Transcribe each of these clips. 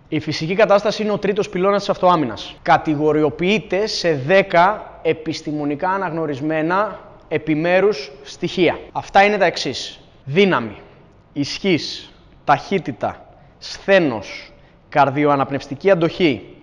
Η φυσική κατάσταση είναι ο τρίτος πυλώνας της αυτοάμυνας. Κατηγοριοποιείται σε 10 επιστημονικά αναγνωρισμένα επιμέρους στοιχεία. Αυτά είναι τα εξής: δύναμη, ισχύς, ταχύτητα, σθένος, καρδιοαναπνευστική αντοχή,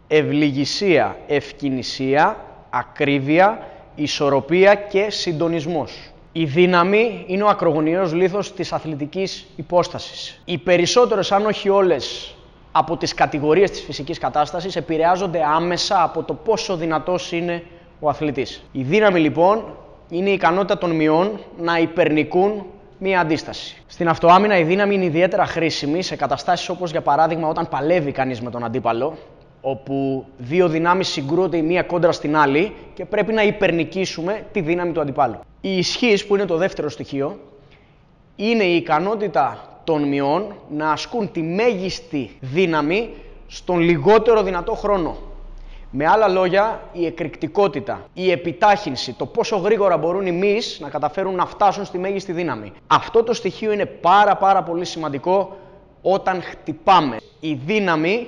ευληγησία, ευκινησία, ακρίβεια, ισορροπία και συντονισμός. Η δύναμη είναι ο ακρογωνιαίος λίθος της αθλητικής υπόστασης. Οι περισσότερες, αν όχι όλες, από τις κατηγορίες της φυσικής κατάστασης επηρεάζονται άμεσα από το πόσο δυνατός είναι ο αθλητής. Η δύναμη λοιπόν είναι η ικανότητα των μειών να υπερνικούν μία αντίσταση. Στην αυτοάμυνα η δύναμη είναι ιδιαίτερα χρήσιμη σε καταστάσεις όπως για παράδειγμα όταν παλεύει κανείς με τον αντίπαλο, όπου δύο δυνάμεις συγκρούονται η μία κόντρα στην άλλη και πρέπει να υπερνικήσουμε τη δύναμη του αντιπάλου. Η ισχύς, που είναι το δεύτερο στοιχείο, είναι η ικανότητα των μειών να ασκούν τη μέγιστη δύναμη στον λιγότερο δυνατό χρόνο. Με άλλα λόγια, η εκρηκτικότητα, η επιτάχυνση, το πόσο γρήγορα μπορούν οι μυς να καταφέρουν να φτάσουν στη μέγιστη δύναμη. Αυτό το στοιχείο είναι πάρα πολύ σημαντικό όταν χτυπάμε. Η δύναμη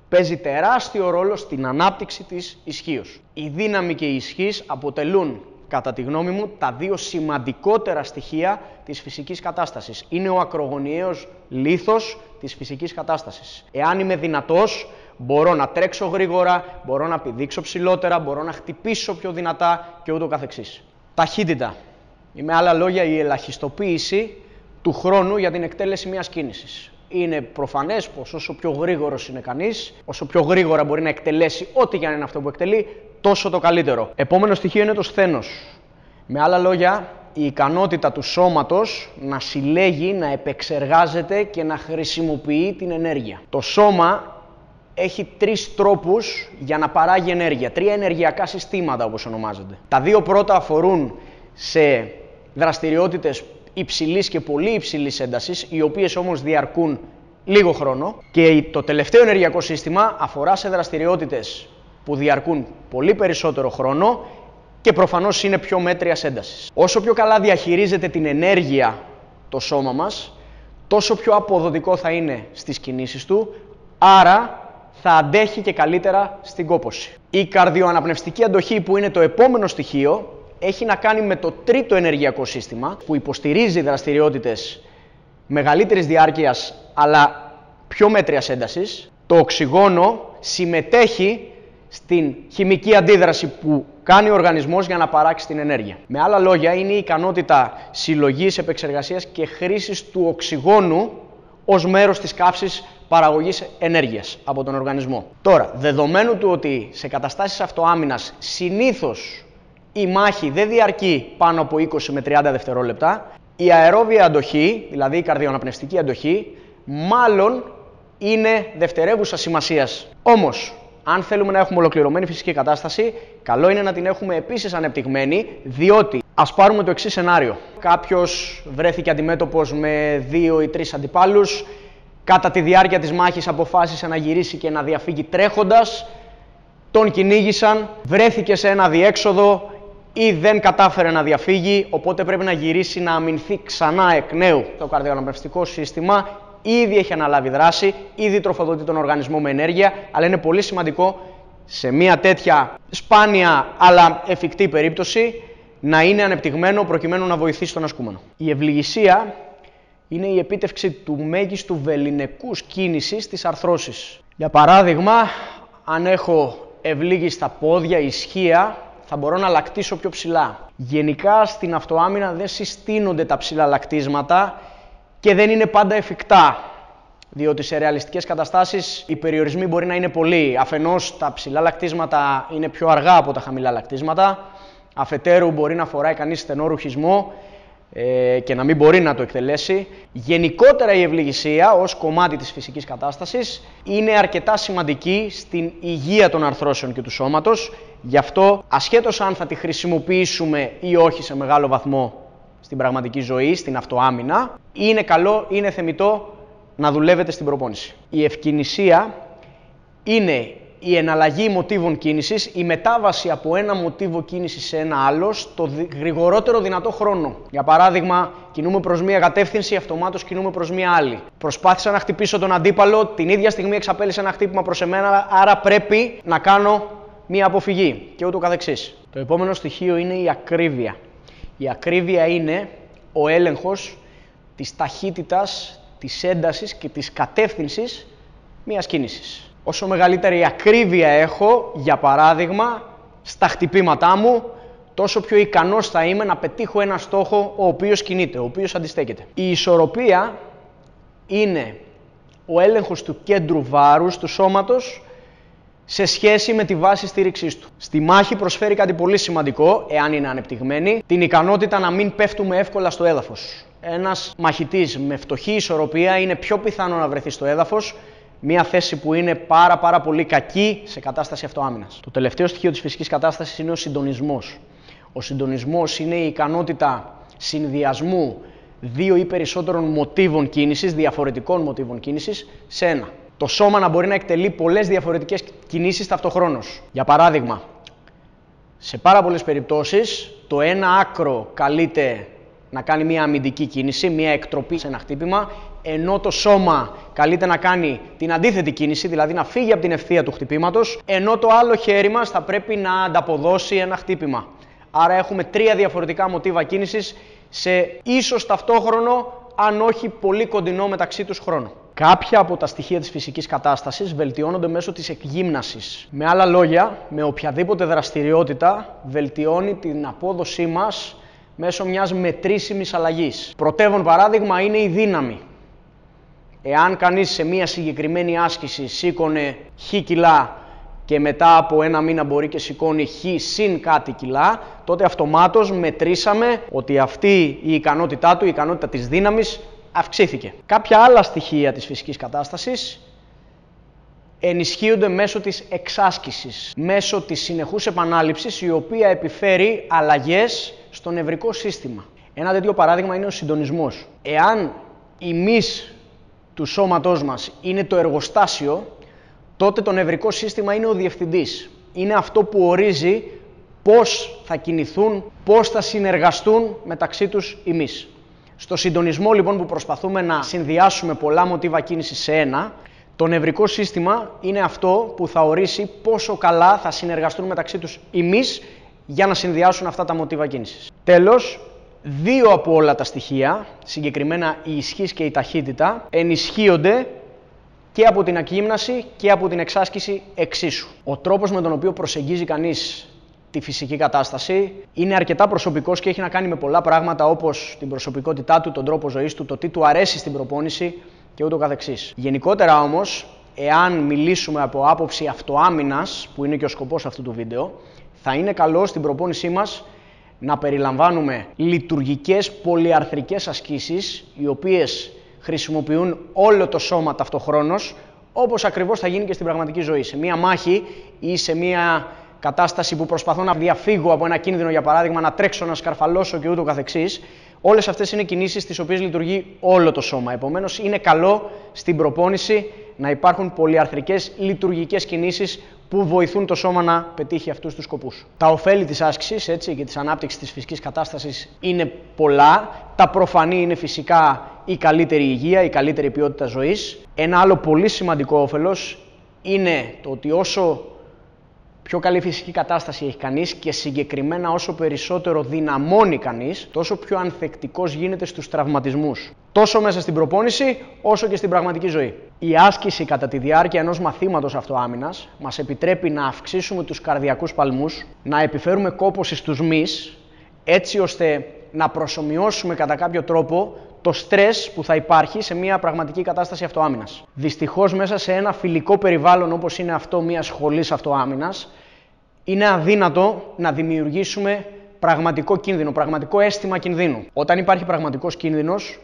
παίζει τεράστιο ρόλο στην ανάπτυξη της ισχύως. Η δύναμη και η ισχύς αποτελούν, κατά τη γνώμη μου, τα δύο σημαντικότερα στοιχεία της φυσικής κατάστασης. Είναι ο ακρογωνιαίος λίθος της φυσικής κατάστασης. Εάν είμαι δυνατός, μπορώ να τρέξω γρήγορα, μπορώ να πηδήξω ψηλότερα, μπορώ να χτυπήσω πιο δυνατά και ούτω καθεξής. Ταχύτητα. Με άλλα λόγια, η ελαχιστοποίηση του χρόνου για την εκτέλεση μιας κίνησης. Είναι προφανές πως όσο πιο γρήγορος είναι κανείς, όσο πιο γρήγορα μπορεί να εκτελέσει ό,τι και αν είναι αυτό που εκτελεί, τόσο το καλύτερο. Επόμενο στοιχείο είναι το σθένος. Με άλλα λόγια, η ικανότητα του σώματος να συλλέγει, να επεξεργάζεται και να χρησιμοποιεί την ενέργεια. Το σώμα έχει 3 τρόπους για να παράγει ενέργεια, 3 ενεργειακά συστήματα όπως ονομάζονται. Τα 2 πρώτα αφορούν σε δραστηριότητες υψηλής και πολύ υψηλής έντασης, οι οποίες όμως διαρκούν λίγο χρόνο, και το τελευταίο ενεργειακό σύστημα αφορά σε δραστηριότητες που διαρκούν πολύ περισσότερο χρόνο και προφανώς είναι πιο μέτριας έντασης. Όσο πιο καλά διαχειρίζεται την ενέργεια το σώμα μας, τόσο πιο αποδοτικό θα είναι στις κινήσεις του, άρα θα αντέχει και καλύτερα στην κόπωση. Η καρδιοαναπνευστική αντοχή, που είναι το επόμενο στοιχείο, έχει να κάνει με το τρίτο ενεργειακό σύστημα που υποστηρίζει δραστηριότητες μεγαλύτερης διάρκειας αλλά πιο μέτριας έντασης. Το οξυγόνο συμμετέχει στην χημική αντίδραση που κάνει ο οργανισμός για να παράξει την ενέργεια. Με άλλα λόγια, είναι η ικανότητα συλλογής, επεξεργασίας και χρήσης του οξυγόνου ως μέρος της καύσης παραγωγής ενέργειας από τον οργανισμό. Τώρα, δεδομένου του ότι σε καταστάσεις αυτοάμυνας συνήθως η μάχη δεν διαρκεί πάνω από 20 με 30 δευτερόλεπτα, η αερόβια αντοχή, δηλαδή η καρδιοαναπνευστική αντοχή, μάλλον είναι δευτερεύουσα σημασίας. Όμως, αν θέλουμε να έχουμε ολοκληρωμένη φυσική κατάσταση, καλό είναι να την έχουμε επίσης ανεπτυγμένη, διότι ας πάρουμε το εξής σενάριο. Κάποιος βρέθηκε αντιμέτωπος με 2 ή 3 αντιπάλους, κατά τη διάρκεια της μάχης αποφάσισε να γυρίσει και να διαφύγει τρέχοντας, τον κυνήγησαν, βρέθηκε σε ένα διέξοδο ή δεν κατάφερε να διαφύγει, οπότε πρέπει να γυρίσει να αμυνθεί ξανά εκ νέου. Το καρδιοαναπνευστικό σύστημα ήδη έχει αναλάβει δράση, ήδη τροφοδοτεί τον οργανισμό με ενέργεια, αλλά είναι πολύ σημαντικό σε μια τέτοια σπάνια αλλά εφικτή περίπτωση να είναι ανεπτυγμένο προκειμένου να βοηθήσει τον ασκούμενο. Η ευληγησία είναι η επίτευξη του μέγιστου βεληνικούς κίνησης της αρθρώσης. Για παράδειγμα, αν έχω ευλίγιστα πόδια, ισχύα, θα μπορώ να λακτήσω πιο ψηλά. Γενικά στην αυτοάμυνα δεν συστήνονται τα ψηλά λακτίσματα και δεν είναι πάντα εφικτά, διότι σε ρεαλιστικές καταστάσεις οι περιορισμοί μπορεί να είναι πολλοί. Αφενός τα ψηλά λακτίσματα είναι πιο αργά από τα χαμηλά λακτίσματα, αφετέρου μπορεί να φοράει κανείς στενό ρουχισμό και να μην μπορεί να το εκτελέσει. Γενικότερα η ευληγησία ως κομμάτι της φυσικής κατάστασης είναι αρκετά σημαντική στην υγεία των αρθρώσεων και του σώματος. Γι' αυτό, ασχέτως αν θα τη χρησιμοποιήσουμε ή όχι σε μεγάλο βαθμό στην πραγματική ζωή, στην αυτοάμυνα, είναι καλό, είναι θεμιτό να δουλεύετε στην προπόνηση. Η ευκινησία είναι η εναλλαγή μοτίβων κίνησης, η μετάβαση από ένα μοτίβο κίνησης σε ένα άλλο στο γρηγορότερο δυνατό χρόνο. Για παράδειγμα, κινούμε προς μία κατεύθυνση, αυτομάτως κινούμε προς μία άλλη. Προσπάθησα να χτυπήσω τον αντίπαλο, την ίδια στιγμή εξαπέλυσε ένα χτύπημα προς εμένα, άρα πρέπει να κάνω μία αποφυγή και ούτω καθεξής. Το επόμενο στοιχείο είναι η ακρίβεια. Η ακρίβεια είναι ο έλεγχος της ταχύτητας, της έντασης και της κατεύθυνσης μίας κίνησης. Όσο μεγαλύτερη ακρίβεια έχω, για παράδειγμα, στα χτυπήματά μου, τόσο πιο ικανός θα είμαι να πετύχω ένα στόχο ο οποίος κινείται, ο οποίος αντιστέκεται. Η ισορροπία είναι ο έλεγχος του κέντρου βάρους του σώματος σε σχέση με τη βάση στήριξής του. Στη μάχη προσφέρει κάτι πολύ σημαντικό, εάν είναι ανεπτυγμένη, την ικανότητα να μην πέφτουμε εύκολα στο έδαφος. Ένας μαχητής με φτωχή ισορροπία είναι πιο πιθανό να βρεθεί στο έδαφος, μια θέση που είναι πάρα πολύ κακή σε κατάσταση αυτοάμυνας. Το τελευταίο στοιχείο της φυσικής κατάστασης είναι ο συντονισμός. Ο συντονισμός είναι η ικανότητα συνδυασμού δύο ή περισσότερων μοτίβων κίνησης, διαφορετικών μοτίβων κίνησης, σε ένα. Το σώμα να μπορεί να εκτελεί πολλές διαφορετικές κινήσεις ταυτοχρόνως. Για παράδειγμα, σε πάρα πολλές περιπτώσεις, το ένα άκρο καλείται να κάνει μια αμυντική κίνηση, μια εκτροπή σε ένα χτύπημα, ενώ το σώμα καλείται να κάνει την αντίθετη κίνηση, δηλαδή να φύγει από την ευθεία του χτυπήματος, ενώ το άλλο χέρι μας θα πρέπει να ανταποδώσει ένα χτύπημα. Άρα έχουμε τρία διαφορετικά μοτίβα κίνησης σε ίσως ταυτόχρονο, αν όχι πολύ κοντινό μεταξύ τους χρόνο. Κάποια από τα στοιχεία της φυσικής κατάστασης βελτιώνονται μέσω της εκγύμνασης. Με άλλα λόγια, με οποιαδήποτε δραστηριότητα βελτιώνει την απόδοσή μας μέσω μιας μετρήσιμης αλλαγής. Πρωτεύον παράδειγμα είναι η δύναμη. Εάν κανείς σε μια συγκεκριμένη άσκηση σήκωνε χ κιλά και μετά από ένα μήνα μπορεί και σηκώνει χ συν κάτι κιλά, τότε αυτομάτως μετρήσαμε ότι αυτή η ικανότητά του, η ικανότητα της δύναμης, αυξήθηκε. Κάποια άλλα στοιχεία της φυσικής κατάστασης ενισχύονται μέσω της εξάσκησης, μέσω της συνεχούς επανάληψης, η οποία επιφέρει αλλαγές στο νευρικό σύστημα. Ένα τέτοιο παράδειγμα είναι ο συντονισμός. Εάν η μυς του σώματός μας είναι το εργοστάσιο, τότε το νευρικό σύστημα είναι ο διευθυντής. Είναι αυτό που ορίζει πώς θα κινηθούν, πώς θα συνεργαστούν μεταξύ τους οι μυς. Στο συντονισμό λοιπόν που προσπαθούμε να συνδυάσουμε πολλά μοτίβα κίνησης σε ένα, το νευρικό σύστημα είναι αυτό που θα ορίσει πόσο καλά θα συνεργαστούν μεταξύ τους οι μυς για να συνδυάσουν αυτά τα μοτίβα κίνησης. Τέλος, δύο από όλα τα στοιχεία, συγκεκριμένα η ισχύς και η ταχύτητα, ενισχύονται και από την ακγύμναση και από την εξάσκηση εξίσου. Ο τρόπος με τον οποίο προσεγγίζει κανείς τη φυσική κατάσταση είναι αρκετά προσωπικός και έχει να κάνει με πολλά πράγματα, όπως την προσωπικότητά του, τον τρόπο ζωής του, το τι του αρέσει στην προπόνηση και ούτω καθεξής. Γενικότερα όμως, εάν μιλήσουμε από άποψη αυτοάμυνας, που είναι και ο σκοπός αυτού του βίντεο, θα είναι καλό στην προπόνησή μας να περιλαμβάνουμε λειτουργικές πολυαρθρικές ασκήσεις, οι οποίες χρησιμοποιούν όλο το σώμα ταυτοχρόνως, όπως ακριβώς θα γίνει και στην πραγματική ζωή. Σε μία μάχη ή σε μία κατάσταση που προσπαθώ να διαφύγω από ένα κίνδυνο, για παράδειγμα να τρέξω, να σκαρφαλώσω και ούτω καθεξής, όλες αυτές είναι κινήσεις τις οποίες λειτουργεί όλο το σώμα. Επομένως, είναι καλό στην προπόνηση να υπάρχουν πολυαρθρικές λειτουργικές κινήσεις που βοηθούν το σώμα να πετύχει αυτούς τους σκοπούς. Τα ωφέλη της άσκησης και της ανάπτυξης της φυσικής κατάστασης είναι πολλά. Τα προφανή είναι φυσικά η καλύτερη υγεία, η καλύτερη ποιότητα ζωής. Ένα άλλο πολύ σημαντικό όφελος είναι το ότι όσο πιο καλή φυσική κατάσταση έχει κανείς και συγκεκριμένα όσο περισσότερο δυναμώνει κανείς, τόσο πιο ανθεκτικός γίνεται στους τραυματισμούς. Τόσο μέσα στην προπόνηση, όσο και στην πραγματική ζωή. Η άσκηση κατά τη διάρκεια ενός μαθήματος αυτοάμυνας μας επιτρέπει να αυξήσουμε τους καρδιακούς παλμούς, να επιφέρουμε κόπωση στους μυς, έτσι ώστε να προσομοιώσουμε κατά κάποιο τρόπο το στρες που θα υπάρχει σε μια πραγματική κατάσταση αυτοάμυνας. Δυστυχώς, μέσα σε ένα φιλικό περιβάλλον όπως είναι αυτό μιας σχολής αυτοάμυνας, είναι αδύνατο να δημιουργήσουμε πραγματικό κίνδυνο, πραγματικό αίσθημα κινδύνου. Όταν υπάρχει πραγματικός κίνδυνος,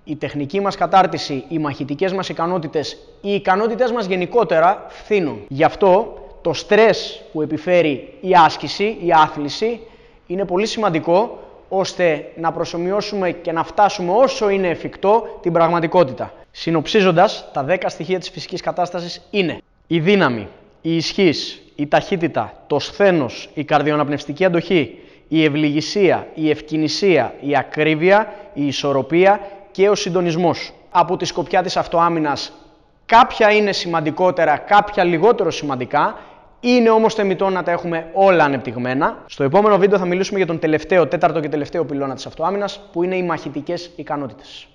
η τεχνική μας κατάρτιση, οι μαχητικές μας ικανότητες, οι ικανότητες μας γενικότερα φθήνουν. Γι' αυτό το στρες που επιφέρει η άσκηση, η άθληση, είναι πολύ σημαντικό ώστε να προσομοιώσουμε και να φτάσουμε όσο είναι εφικτό την πραγματικότητα. Συνοψίζοντας, τα 10 στοιχεία της φυσικής κατάστασης είναι η δύναμη, η ισχύς, η ταχύτητα, το σθένος, η καρδιοαναπνευστική αντοχή, η ευληγησία, η ευκινησία, η ακρίβεια, η ισορροπία και ο συντονισμός. Από τη σκοπιά της αυτοάμυνας, κάποια είναι σημαντικότερα, κάποια λιγότερο σημαντικά. Είναι όμως θεμιτό να τα έχουμε όλα ανεπτυγμένα. Στο επόμενο βίντεο θα μιλήσουμε για τον τελευταίο, τέταρτο και τελευταίο πυλώνα της αυτοάμυνας, που είναι οι μαχητικές ικανότητες.